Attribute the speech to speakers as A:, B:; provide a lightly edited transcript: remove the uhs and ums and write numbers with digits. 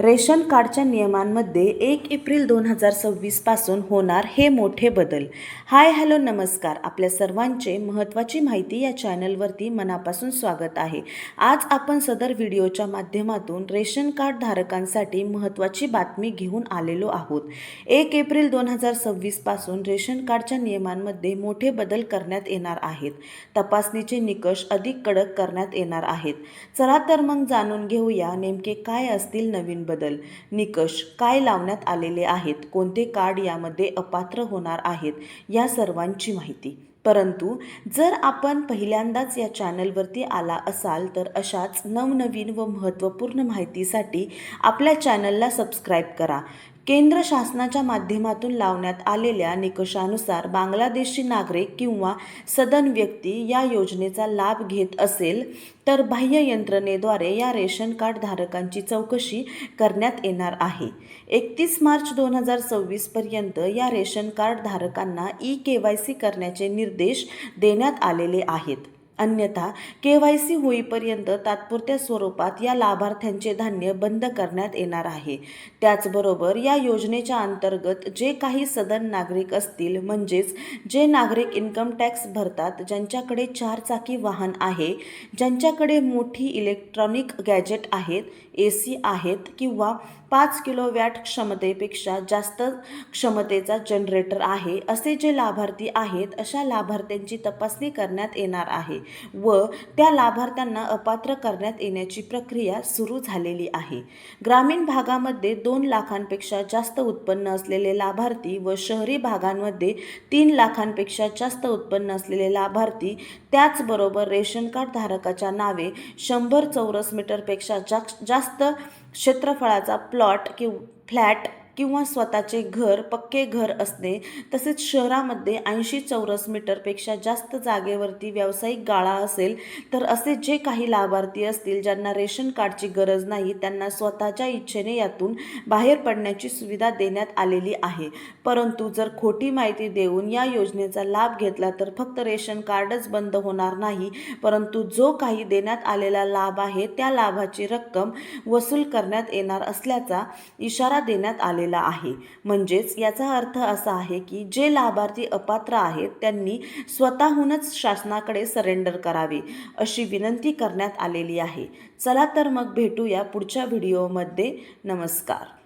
A: Ration कार्डच्या नियमांमध्ये 1 April 2026 पासून होणार हे मोठे बदल. हाय हॅलो नमस्कार. आपल्या सर्वांचे महत्त्वाची माहिती या चॅनलवरती मनापासून स्वागत आहे. आज आपण सदर व्हिडिओच्या माध्यमातून रेशन कार्ड धारकांसाठी महत्त्वाची बातमी घेऊन आलेलो आहोत. 1 एप्रिल 2026 पासून रेशन कार्डच्या नियमांमध्ये मोठे बदल करण्यात येणार आहेत. तपासणीचे निकष अधिक कडक करण्यात येणार आहेत. चला तर मग जाणून घेऊया नेमके काय असतील नवीन बदल, निकष काय लावण्यात आलेले आहेत, कोणते कार्ड यामध्ये अपात्र होणार आहेत, या सर्वांची माहिती. परंतु जर आपण पहिल्यांदाच या चॅनलवरती आला असाल तर अशाच नवनवीन व महत्त्वपूर्ण माहितीसाठी आपल्या चॅनलला सबस्क्राईब करा. केंद्र शासनाच्या माध्यमातून लावण्यात आलेल्या निकषानुसार बांगलादेशी नागरिक किंवा सदन व्यक्ती या योजनेचा लाभ घेत असेल तर बाह्य यंत्रणेद्वारे या रेशन कार्ड धारकांची चौकशी करण्यात येणार आहे. 31 मार्च 2026 पर्यंत या रेशन कार्ड धारकांना KYC करण्याचे निर्देश देण्यात आलेले आहेत. अन्यथा KYC होईपर्यंत तात्पुरत्या स्वरूपात या लाभार्थ्यांचे धान्य बंद करण्यात येणार आहे. त्याचबरोबर या योजनेच्या अंतर्गत जे काही सदन नागरिक असतील, म्हणजेच जे नागरिक इन्कम टॅक्स भरतात, ज्यांच्याकडे 4 चाकी वाहन आहे, ज्यांच्याकडे मोठी इलेक्ट्रॉनिक गॅजेट आहेत, AC आहेत किंवा 5 किलोवॅट क्षमतेपेक्षा जास्त क्षमतेचा जनरेटर आहे, असे जे लाभार्थी आहेत, अशा लाभार्थ्यांची तपासणी करण्यात येणार आहे व त्या लाभार्थ्यांना अपात्र करण्यात येण्याची प्रक्रिया सुरू झालेली आहे. ग्रामीण भागामध्ये 2 लाखांपेक्षा जास्त उत्पन्न असलेले लाभार्थी व शहरी भागांमध्ये 3 लाखांपेक्षा जास्त उत्पन्न असलेले लाभार्थी, त्याचबरोबर रेशन कार्ड धारकाच्या नावे 100 चौरस मीटरपेक्षा जास्त क्षेत्रफळाचा प्लॉट फ्लॅट किंवा स्वतःचे घर, पक्के घर असणे, तसेच शहरामध्ये 80 चौरस मीटरपेक्षा जास्त जागेवरती व्यावसायिक गाळा असेल तर असे जे काही लाभार्थी असतील ज्यांना रेशन कार्डची गरज नाही, त्यांना स्वतःच्या इच्छेने यातून बाहेर पडण्याची सुविधा देण्यात आलेली आहे. परंतु जर खोटी माहिती देऊन या योजनेचा लाभ घेतला तर फक्त रेशन कार्डच बंद होणार नाही, परंतु जो काही देण्यात आलेला लाभ आहे त्या लाभाची रक्कम वसूल करण्यात येणार असल्याचा इशारा देण्यात आलेला आहे. म्हणजेच याचा अर्थ असा आहे की जे लाभार्थी अपात्र आहेत त्यांनी स्वतःहूनच शासनाकडे सरेंडर करावे, अशी विनंती करण्यात आलेली आहे. चला तर मग भेटूया पुढच्या व्हिडिओमध्ये. नमस्कार.